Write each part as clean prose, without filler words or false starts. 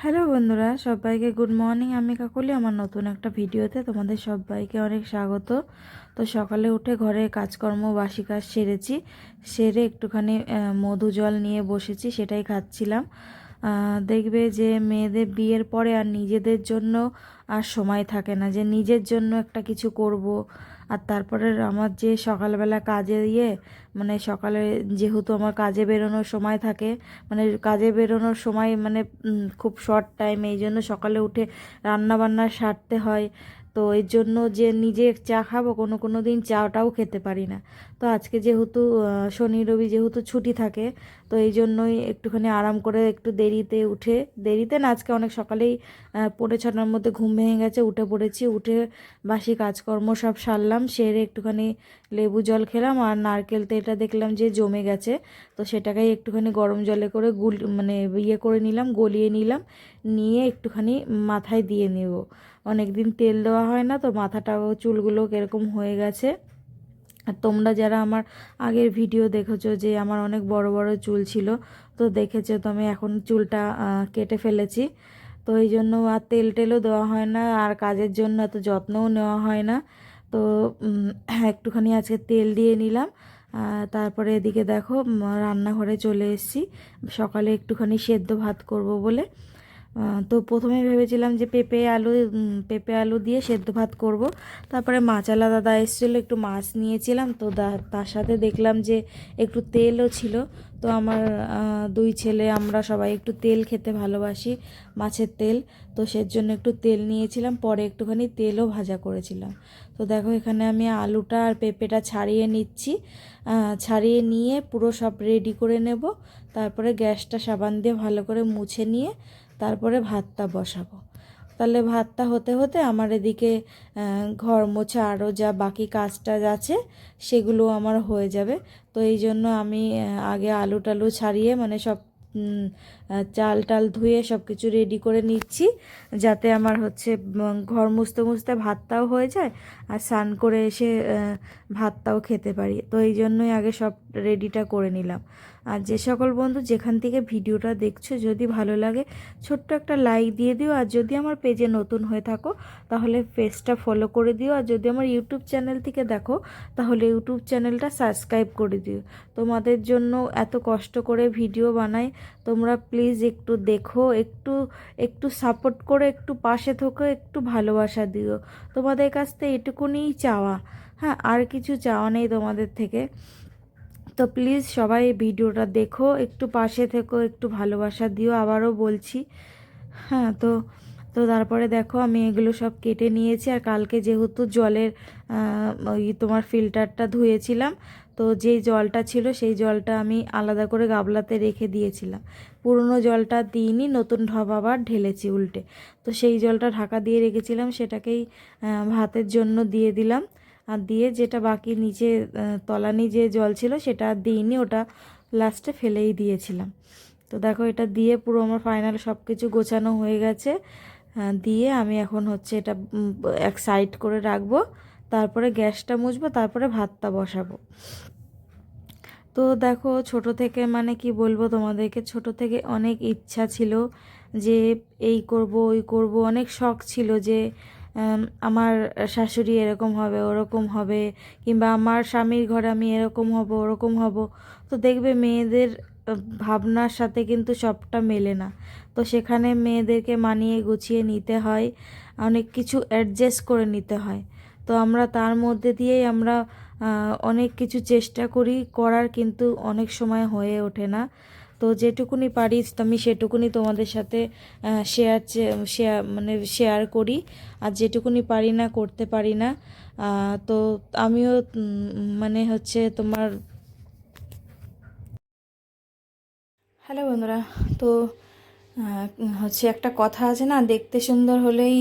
Hello বন্ধুরা, সবাইকে good morning. আমি কাকলি, আমার নতুন একটা ভিডিওতে তোমাদের সবাইকে অনেক স্বাগত। তো সকালে উঠে ঘরে কাজকর্ম বাসি কাজ সেরে একটুখানি মধু জল নিয়ে বসেছি, সেটাই খাচ্ছিলাম। দেখবে যে মেয়েদের বিয়ের পরে আর নিজেদের জন্য আর সময় থাকে না, যে নিজের জন্য একটা কিছু করব। আর তারপরে আমার যে সকালবেলা কাজে মানে সকালে যেহেতু আমার কাজে বেরোনোর সময় থাকে, মানে কাজে বেরোনোর সময় মানে খুব শর্ট টাইম, এই জন্য সকালে উঠে রান্না বান্না সারতে হয়। তো এর জন্য যে নিজে চা খাবো, কোনো কোনো দিন চাটাও খেতে পারি না। তো আজকে যেহেতু শনি রবি যেহেতু ছুটি থাকে, তো এই জন্যই একটুখানি আরাম করে একটু দেরিতে না, আজকে অনেক সকালেই 5:45-র মধ্যে ঘুম ভেঙে গেছে, উঠে পড়েছি। উঠে বাসি কাজকর্ম সব সারলাম, সেরে একটুখানি লেবু জল খেলাম। আর নারকেল তেলটা দেখলাম যে জমে গেছে, তো সেটাকেই একটুখানি গরম জলে করে মানে করে নিলাম, গলিয়ে নিলাম, নিয়ে একটুখানি মাথায় দিয়ে নেব। অনেক দিন তেল দেওয়া হয় না, তো মাথাটাও চুলগুলো কীরকম হয়ে গেছে। আর তোমরা যারা আমার আগের ভিডিও দেখেছো, যে আমার অনেক বড় বড় চুল ছিল, তো দেখেছো তো আমি এখন চুলটা কেটে ফেলেছি। তো এই জন্য আর তেলও দেওয়া হয় না, আর কাজের জন্য এত যত্নও নেওয়া হয় না। তো একটুখানি আজকে তেল দিয়ে নিলাম। তারপরে এদিকে দেখো রান্নাঘরে চলে এসেছি, সকালে একটুখানি সেদ্ধ ভাত করব বলে। তো প্রথমে ভেবেছিলাম যে পেঁপে আলু দিয়ে সেদ্ধ ভাত করব। তারপরে মাছালা দাদা এসেছিলো, একটু মাছ নিয়েছিলাম, তো তার সাথে দেখলাম যে একটু তেলও ছিল। তো আমার দুই ছেলে আমরা সবাই একটু তেল খেতে ভালোবাসি, মাছের তেল। তো সেজন্য একটু তেল নিয়েছিলাম, পরে একটুখানি তেলও ভাজা করেছিলাম। তো দেখো এখানে আমি আলুটা আর পেঁপেটা ছাড়িয়ে নিচ্ছি। ছাড়িয়ে নিয়ে পুরো সব রেডি করে নেব। তারপরে গ্যাসটা সাবান দিয়ে ভালো করে মুছে নিয়ে তারপরে ভাতটা বসাবো। তাহলে ভাতটা হতে হতে আমার এদিকে ঘর মোছা আরও যা বাকি কাজ টাজ আছে সেগুলো আমার হয়ে যাবে। তো এই জন্য আমি আগে আলু টালু ছাড়িয়ে মানে সব চাল টাল ধুয়ে সব কিছু রেডি করে নিচ্ছি, যাতে আমার হচ্ছে ঘর মুছতে মুছতে ভাতটাও হয়ে যায়, আর স্নান করে এসে ভাতটাও খেতে পারি। তো এই জন্যই আগে সব রেডিটা করে নিলাম। আর যে সকল বন্ধু যেখান থেকে ভিডিওটা দেখছো, যদি ভালো লাগে ছোট্ট একটা লাইক দিয়ে দিও। আর যদি আমার পেজে নতুন হয়ে থাকো তাহলে পেজটা ফলো করে দিও। আর যদি আমার ইউটিউব চ্যানেল থেকে দেখো তাহলে ইউটিউব চ্যানেলটা সাবস্ক্রাইব করে দিও। তোমাদের জন্য এত কষ্ট করে ভিডিও বানাই, তোমরা প্লিজ একটু দেখো, একটু একটু সাপোর্ট করে, একটু পাশে থেকো, একটু ভালোবাসা দিও। তোমাদের কাছ থেকে এটুকুনিই চাওয়া, হ্যাঁ, আর কিছু চাওয়া নেই তোমাদের থেকে। তো প্লিজ সবাই ভিডিওটা দেখো, একটু পাশে থেকো, একটু ভালোবাসা দিও, আবারও বলছি। হ্যাঁ, তো তো তারপরে দেখো আমি এগুলো সব কেটে নিয়েছি। আর কালকে যেহেতু জলের ওই তোমার ফিল্টারটা ধুয়েছিলাম, তো যেই জলটা ছিল সেই জলটা আমি আলাদা করে গামলাতে রেখে দিয়েছিলাম। পুরনো জলটা দিইনি, নতুন ঢপ আবার ঢেলেছি উল্টে। তো সেই জলটা ঢাকা দিয়ে রেখেছিলাম, সেটাকেই ভাতের জন্য দিয়ে দিলাম। আর দিয়ে যেটা বাকি নিচে তলানি যে জল ছিল সেটা দিইনি, ওটা লাস্টে ফেলেই দিয়েছিলাম। তো দেখো এটা দিয়ে পুরো আমার ফাইনাল সব কিছু গোছানো হয়ে গেছে। দিয়ে আমি এখন হচ্ছে এটা এক সাইড করে রাখবো, তারপরে গ্যাসটা মুছবো, তারপরে ভাতটা বসাবো। তো দেখো ছোট থেকে মানে কি বলবো তোমাদেরকে, ছোট থেকে অনেক ইচ্ছা ছিল যে এই করব ওই করব, অনেক শখ ছিল যে আমার শাশুড়ি এরকম হবে ওরকম হবে, কিংবা আমার স্বামীর ঘরে আমি এরকম হব ওরকম হব। তো দেখবে মেয়েদের ভাবনার সাথে কিন্তু সবটা মেলে না। তো সেখানে মেয়েদেরকে মানিয়ে গুছিয়ে নিতে হয়, অনেক কিছু অ্যাডজাস্ট করে নিতে হয়। তো আমরা তার মধ্যে দিয়েই আমরা অনেক কিছু চেষ্টা করার, কিন্তু অনেক সময় হয়ে ওঠে না। তো যেটুকুনি পারি আমি সেটুকুনি তোমাদের সাথে শেয়ার করি। আর যেটুকুনি পারি না, করতে পারি না। তো আমিও মানে হচ্ছে তোমার হ্যালো বন্ধুরা। তো হচ্ছে একটা কথা আছে না, দেখতে সুন্দর হলেই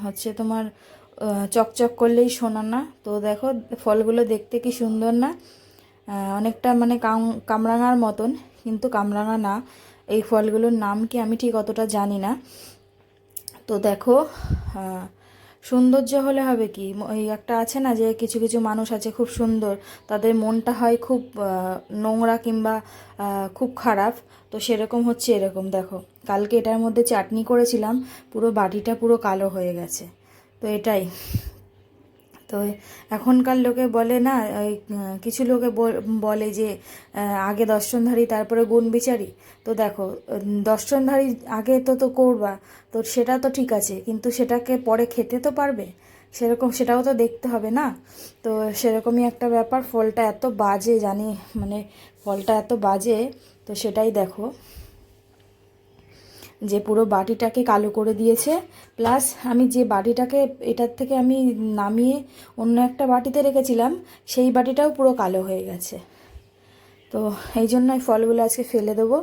হচ্ছে তোমার চকচক করলেই সোনা না। তো দেখো ফলগুলো দেখতে কি সুন্দর না, অনেকটা মানে কামরাঙার মতন, কিন্তু কামরাঙা না। এই ফলগুলোর নাম কি আমি ঠিক অতটা জানি না। তো দেখো সৌন্দর্য হলে হবে কি, এই একটা আছে না যে কিছু কিছু মানুষ আছে খুব সুন্দর, তাদের মনটা হয় খুব নোংরা কিংবা খুব খারাপ। তো সেরকম হচ্ছে এরকম দেখো, কালকে এটার মধ্যে চাটনি করেছিলাম, পুরো বাটিটা পুরো কালো হয়ে গেছে। তো এটাই তো এখনকার লোকে বলে না, ওই কিছু লোকে বলে যে আগে দর্শনধারী তারপরে গুণ বিচারী। তো দেখো, দর্শনধারী আগে তো করবা, তো সেটা তো ঠিক আছে, কিন্তু সেটাকে পরে খেতে তো পারবে, সেরকম সেটাও তো দেখতে হবে না। তো সেরকমই একটা ব্যাপার, ফলটা এত বাজে জানি, মানে ফলটা এত বাজে। তো সেটাই দেখো যে পুরো বাটিটাকে কালো করে দিয়েছে। প্লাস আমি যে বাটিটাকে এটার থেকে আমি নামিয়ে অন্য একটা বাটিতে রেখেছিলাম, সেই বাটিটাও পুরো কালো হয়ে গেছে। তো এই জন্য এই ফলগুলো আজকে ফেলে দেবো।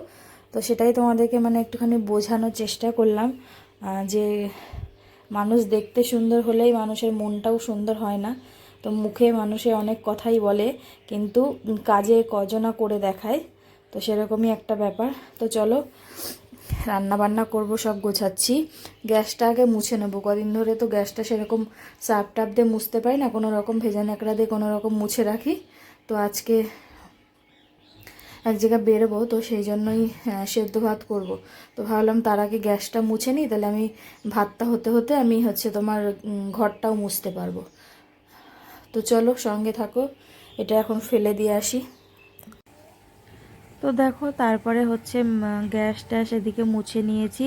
তো সেটাই তোমাদেরকে মানে একটুখানি বোঝানোর চেষ্টা করলাম যে মানুষ দেখতে সুন্দর হলেই মানুষের মনটাও সুন্দর হয় না। তো মুখে মানুষে অনেক কথাই বলে, কিন্তু কাজে কজনা করে দেখায়। তো সেরকমই একটা ব্যাপার। তো চলো রান্না বান্না করব, সব গোছাচ্ছি। গ্যাসটা আগে মুছে নেবো, কদিন ধরে তো গ্যাসটা সেরকম সার্ফ টাপ দিয়ে মুছতে পারি না, কোনো রকম ভেজা ন্যাকড়া দিয়ে কোনো রকম মুছে রাখি। তো আজকে এক জায়গায় বেরোবো, তো সেই জন্যই সেদ্ধ ভাত করব। তো ভাবলাম তার আগে গ্যাসটা মুছে নিই, তাহলে আমি ভাতটা হতে হতে আমি হচ্ছে তোমার ঘরটাও মুছতে পারবো। তো চলো সঙ্গে থাকো, এটা এখন ফেলে দিয়ে আসি। তো দেখো তারপরে হচ্ছে গ্যাস ট্যাস এদিকে মুছে নিয়েছি,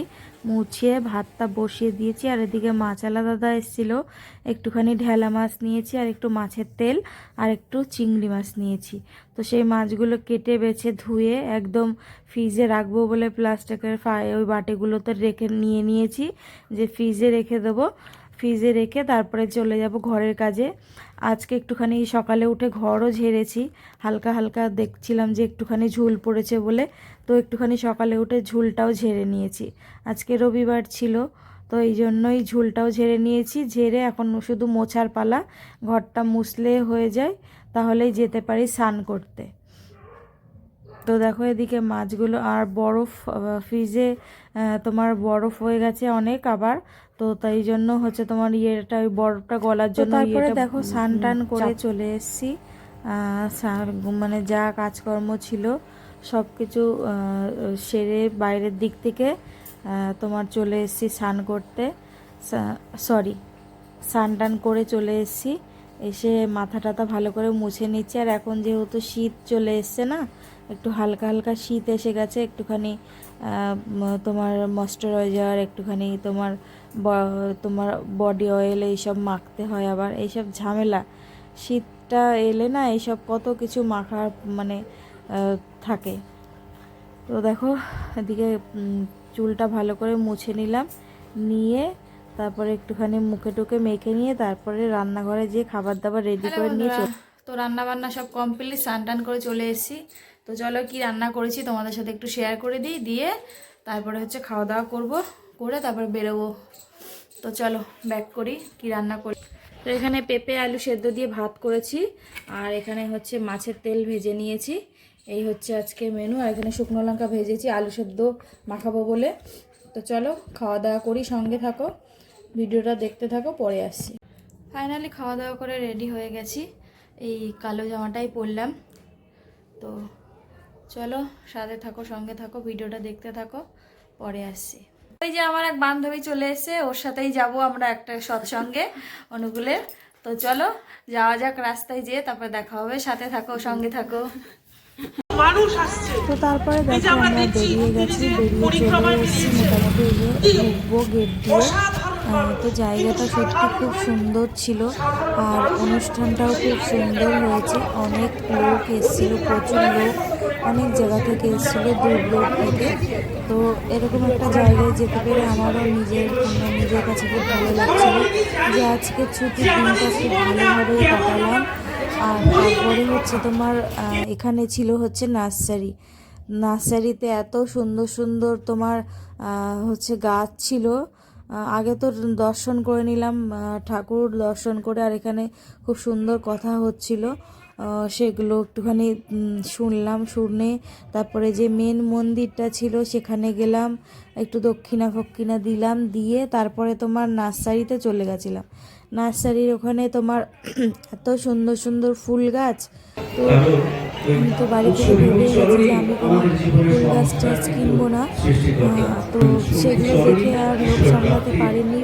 মুছিয়ে ভাতটা বসিয়ে দিয়েছি। আর এদিকে মাছালা দাদা এসেছিলো, একটুখানি ঢেলা মাছ নিয়েছি, আর একটু মাছের তেল, আর একটু চিংড়ি মাছ নিয়েছি। তো সেই মাছগুলো কেটে বেছে ধুয়ে একদম ফ্রিজে রাখবো বলে প্লাস্টিকের ওই বাটিগুলোতে রেখে নিয়েছি, যে ফ্রিজে রেখে দেবো। ফ্রিজে রেখে তারপরে চলে যাব ঘরের কাজে। আজকে একটুখানি সকালে উঠে ঘরও ঝেড়েছি, হালকা হালকা দেখছিলাম যে একটুখানি ঝুল পড়েছে বলে, তো একটুখানি সকালে উঠে ঝুলটাও ঝেড়ে নিয়েছি। আজকে রবিবার ছিল, তো এই জন্যই ঝুলটাও ঝেড়ে নিয়েছি। ঝেড়ে এখন শুধু মোছার পালা, ঘরটা মুছলে হয়ে যায়, তাহলেই যেতে পারি স্নান করতে। তো দেখো এদিকে মাছগুলো, আর বরফ ফ্রিজে তোমার বরফ হয়ে গেছে অনেক আবার। তো তাই জন্য হচ্ছে তোমার ইয়েটা, ওই বরফটা গলার জন্য তারপরে দেখো স্নান টান করে চলে এসেছি। মানে যা কাজকর্ম ছিল সব কিছু সেরে বাইরের দিক থেকে তোমার চলে এসেছি স্নান করতে। সরি, স্নান টান করে চলে এসেছি, এসে মাথা টাথা ভালো করে মুছে নিচ্ছি। আর এখন যেহেতু শীত চলে এসছে না, একটু হালকা হালকা শীত এসে গেছে, একটুখানি তোমার ময়েশ্চারাইজার, একটুখানি তোমার বডি অয়েল এইসব মাখতে হয়। আবার এইসব ঝামেলা, শীতটা এলে না এইসব কত কিছু মাখার মানে থাকে। তো দেখো এদিকে চুলটা ভালো করে মুছে নিলাম, নিয়ে তারপরে একটুখানি মুখে টুকে মেখে নিয়ে তারপরে রান্নাঘরে যেয়ে খাবার দাবার রেডি করে নিয়ে তো রান্না বান্না সব কমপ্লিট, স্নান টান করে চলে এসেছি। তো চলো কি রান্না করেছি তোমাদের সাথে একটু শেয়ার করে দিই, দিয়ে তারপরে হচ্ছে খাওয়া দাওয়া করবো, করে তারপরে বেরোবো। তো চলো ব্যাক করি কি রান্না করি। তো এখানে পেঁপে আলু সেদ্ধ দিয়ে ভাত করেছি, আর এখানে হচ্ছে মাছের তেল ভেজে নিয়েছি। এই হচ্ছে আজকে মেনু। আর এখানে শুকনো লঙ্কা ভেজেছি আলু সেদ্ধ মাখাবো বলে। তো চলো খাওয়া দাওয়া করি, সঙ্গে থাকো, ভিডিওটা দেখতে থাকো, পরে আসছি। ফাইনালি খাওয়া দাওয়া করে রেডি হয়ে গেছি, এই কালো জামাটাই পরলাম। তো চলো সাথে থাকো, সঙ্গে থাকো, ভিডিওটা দেখতে থাকো, পরে আসছি। ওই যে আমার এক বান্ধবী চলে এসে, ওর সাথেই যাব আমরা একটা সৎসঙ্গে অনুকূলের। তো চলো যাওয়া যাক, রাস্তায় যেয়ে তারপরে দেখা হবে, সাথে থাকো, সঙ্গে থাকো। তো তারপরে দেখো আমরা বেরিয়ে গেছি, বেরিয়ে চলে এসেছি মোটামুটি ঢুকবো গেট দিয়ে। তো জায়গাটা সত্যি খুব সুন্দর ছিল, আর অনুষ্ঠানটাও খুব সুন্দর হয়েছে। অনেক লোক এসেছিল, প্রচুর লোক, অনেক জায়গা থেকে এসেছিল, দূর দূর থেকে। তো এরকম একটা জায়গায় যেতে পেরে আমারও নিজের কাছে খুব ভালো লাগছিল, যে আজকে ছুটির দিনটা খুব ভালোভাবেই কাটালাম। আর তারপরে হচ্ছে তোমার এখানে ছিল হচ্ছে নার্সারিতে এত সুন্দর সুন্দর তোমার হচ্ছে গাছ ছিল। আগে তো দর্শন করে নিলাম, ঠাকুর দর্শন করে, আর এখানে খুব সুন্দর কথা হচ্ছিল। সেগুলো একটুখানি শুনলাম, শুনে তারপরে যে মেন মন্দিরটা ছিল সেখানে গেলাম, একটু দক্ষিণা ফক্ষিণা দিলাম, দিয়ে তারপরে তোমার নার্সারিতে চলে গেছিলাম। নার্সারির ওখানে তোমার এত সুন্দর সুন্দর ফুল গাছ, তো আমি তো বাড়ি থেকে ভেবেই গেছি যে আমি কোনো ফুল গাছ টাছ কিনবো না। তো সেগুলো দেখে আর লোভ সামলাতে পারিনি,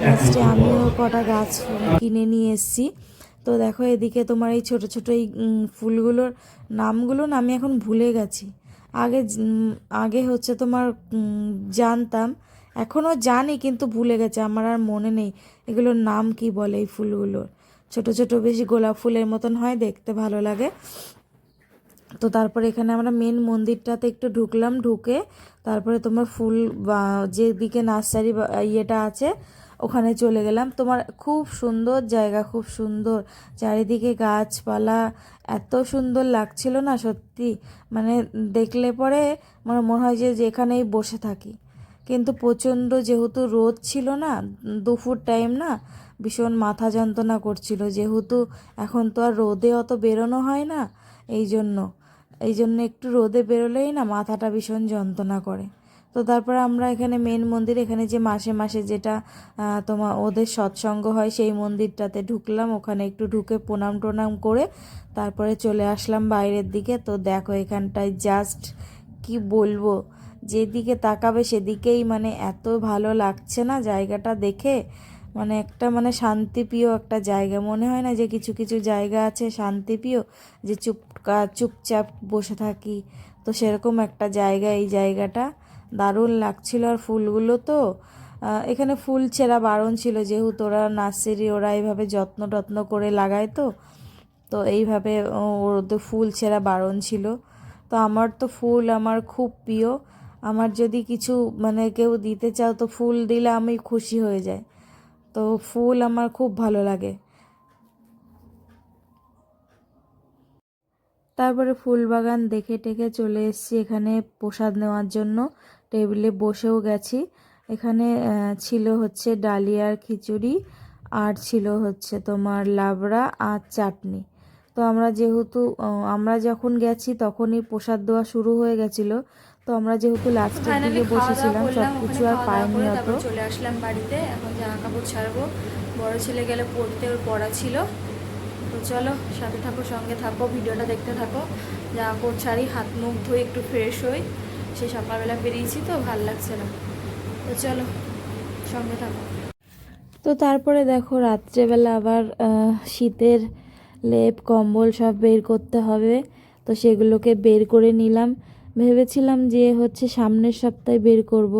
লাস্টে আমিও কটা গাছ কিনে নিয়ে এসেছি। তো দেখো এদিকে তোমার এই ছোটো ছোটো এই ফুলগুলোর নামগুলো না আমি এখন ভুলে গেছি। আগে আগে হচ্ছে তোমার জানতাম, এখনও জানি কিন্তু ভুলে গেছে, আমার আর মনে নেই এগুলোর নাম কি বলে। এই ফুলগুলোর ছোট ছোট বেশি গোলাপ ফুলের মতন হয়, দেখতে ভালো লাগে। তো তারপরে এখানে আমরা মেন মন্দিরটাতে একটু ঢুকলাম, ঢুকে তারপরে তোমার ফুল বা যেদিকে নার্সারি ইয়েটা আছে ওখানে চলে গেলাম। তোমার খুব সুন্দর জায়গা, খুব সুন্দর চারিদিকে গাছপালা, এত সুন্দর লাগছিল না সত্যি, মানে দেখলে পরে আমার মনে হয় যে এখানেই বসে থাকি। কিন্তু প্রচণ্ড যেহেতু রোদ ছিল না, দুপুর টাইম না, ভীষণ মাথা যন্ত্রণা করছিল, যেহেতু এখন তো আর রোদে অত বেরোনো হয় না, এই জন্য একটু রোদে বেরোলেই না মাথাটা ভীষণ যন্ত্রণা করে। তো তারপর আমরা এখানে মেন মন্দির, এখানে যে মাসে মাসে যেটা তোমার ওদের সৎসঙ্গ হয় সেই মন্দিরটাতে ঢুকলাম, ওখানে একটু ঢুকে প্রণাম টোনাম করে তারপরে চলে আসলাম বাইরের দিকে। তো দেখো এখানটায় জাস্ট কি বলবো, যেদিকে তাকাবে সেদিকেই মানে এত ভালো লাগছে না জায়গাটা দেখে, মানে একটা মানে শান্তিপ্রিয় একটা জায়গা। মনে হয় না যে কিছু কিছু জায়গা আছে শান্তিপ্রিয়, যে চুপচাপ বসে থাকি, তো সেরকম একটা জায়গা এই জায়গাটা। দারুণ লাগছিল। আর ফুলগুলো তো এখানে ফুল ছেঁড়া বারণ ছিল, যেহেতু ওরা নার্সারি, ওরা এইভাবে যত্ন টত্ন করে লাগায়, তো তো এইভাবে ওদের ফুল ছেঁড়া বারণ ছিল। তো আমার তো ফুল আমার খুব প্রিয়, আমার যদি কিছু মানে কেউ দিতে চাও তো ফুল দিলে আমি খুশি হয়ে যাই, তো ফুল আমার খুব ভালো লাগে। তারপরে ফুল বাগান দেখে টেকে চলে এসেছি এখানে প্রসাদ নেওয়ার জন্য, টেবিলে বসেও গেছি। এখানে ছিল হচ্ছে ডালিয়ার খিচুড়ি, আর ছিল হচ্ছে তোমার লাবড়া আর চাটনি। তো আমরা যেহেতু আমরা যখন গেছি তখনই প্রসাদ দেওয়া শুরু হয়ে গেছিলো, তো আমরা যেহেতু লাস্টের দিকে বসেছিলাম সব কিছু আর পাইনি অত। চলে আসলাম বাড়িতে, এখন জামা কাপড় ছাড়বো, বড় ছেলে গেলে পড়তে, ওর পড়া ছিল। তো চলো সাথে থাকো, সঙ্গে থাকো, ভিডিওটা দেখতে থাকো। জামা কাপড় ছাড়ি, হাত মুখ ধুয়ে একটু ফ্রেশ হই, সে সকালবেলা বেরিয়েছি তো ভাল লাগছে না। তো চলো সঙ্গে থাকো। তো তারপরে দেখো রাত্রেবেলা আবার শীতের লেপ কম্বল সব বের করতে হবে, তো সেগুলোকে বের করে নিলাম। ভেবেছিলাম যে হচ্ছে সামনের সপ্তাহে বের করব,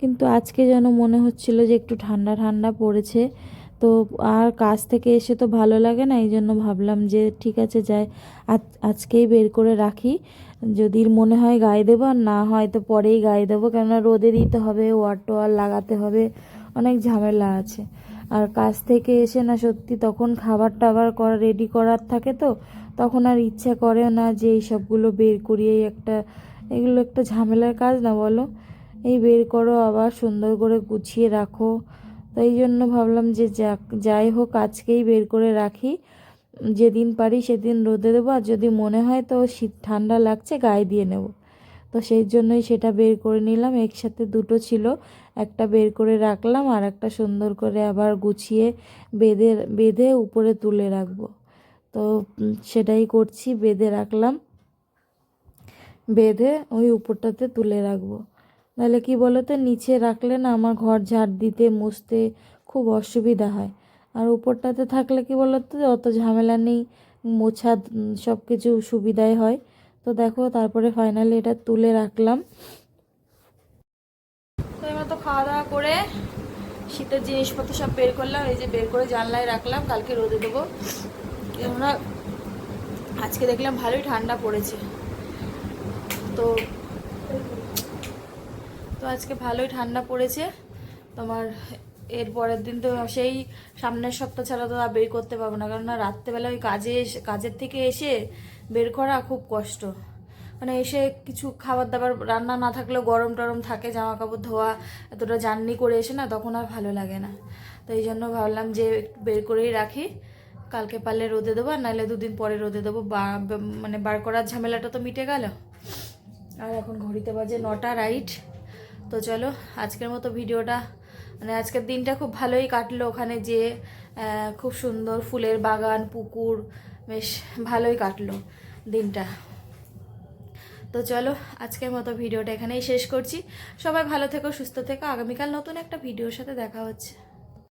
কিন্তু আজকে যেন মনে হচ্ছিল যে একটু ঠান্ডা ঠান্ডা পড়েছে, তো আর কাজ থেকে এসে তো ভালো লাগে না, এই জন্য ভাবলাম যে ঠিক আছে যাই আজকেই বের করে রাখি, যদি মনে হয় গায়ে দেবো, আর না হয় তো পরেই গায়ে দেবো, কেননা রোদে দিতে হবে, ওয়ার টোয়ার লাগাতে হবে, অনেক ঝামেলা আছে। আর কাজ থেকে এসে না সত্যি তখন খাবার টাবার করা রেডি করার থাকে, তো তখন আর ইচ্ছা করে না যে এই সবগুলো বের করি, এগুলো একটা ঝামেলার কাজ না বলো, এই বের করো আবার সুন্দর করে গুছিয়ে রাখো। তো এই জন্য ভাবলাম যে যাই হোক আজকেই বের করে রাখি, যেদিন পারি সেদিন রোদে দেবো, আর যদি মনে হয় তো শীত ঠান্ডা লাগছে গায়ে দিয়ে নেব, তো সেই জন্যই সেটা বের করে নিলাম। একসাথে দুটো ছিল, একটা বের করে রাখলাম আর একটা সুন্দর করে আবার গুছিয়ে বেঁধে বেঁধে উপরে তুলে রাখবো। তো সেটাই করছি, বেঁধে রাখলাম, বেঁধে ওই উপরটাতে তুলে রাখবো। নাহলে কি বলো তো, নিচে রাখলে না আমার ঘর ঝাড় দিতে মুছতে খুব অসুবিধা হয়, আর উপরটাতে থাকলে কি বলো তো অত ঝামেলা নেই, মোছা সব কিছু সুবিধাই হয়। তো দেখো তারপরে ফাইনালি এটা তুলে রাখলাম। তো এবার তো খাওয়া দাওয়া করে শীতের জিনিসপত্র সব বের করলাম, এই যে বের করে জানলায় রাখলাম, কালকে রোদে দেবো। কেননা আজকে দেখলাম ভালোই ঠান্ডা পড়েছে, তো তো আজকে ভালোই ঠান্ডা পড়েছে তোমার। এর পরের দিন তো সেই সামনের সপ্তাহ ছাড়া তো আর বের করতে পারবো না, কারণ রাত্রেবেলা ওই কাজের থেকে এসে বের করা খুব কষ্ট, মানে এসে কিছু খাবার দাবার রান্না না থাকলেও গরম টরম থাকে, জামা কাপড় ধোয়া, এতটা জার্নি করে এসে না তখন আর ভালো লাগে না। তো এই জন্য ভাবলাম যে বের করেই রাখি, কালকে পারলে রোদে দেবো, আর নাহলে 2 দিন পরে রোদে দেবো। মানে বার করার ঝামেলাটা তো মিটে গেল। আর এখন ঘড়িতে বাজে 9টা রাইট। তো চলো আজকের মতো ভিডিওটা, মানে আজকের দিনটা খুব ভালোই কাটলো। ওখানে যে খুব সুন্দর ফুলের বাগান, পুকুর, বেশ ভালোই কাটলো দিনটা। তো চলো আজকের মতো ভিডিওটা এখানেই শেষ করছি। সবাই ভালো থেকো, সুস্থ থেকো। আগামীকাল নতুন একটা ভিডিওর সাথে দেখা হচ্ছে।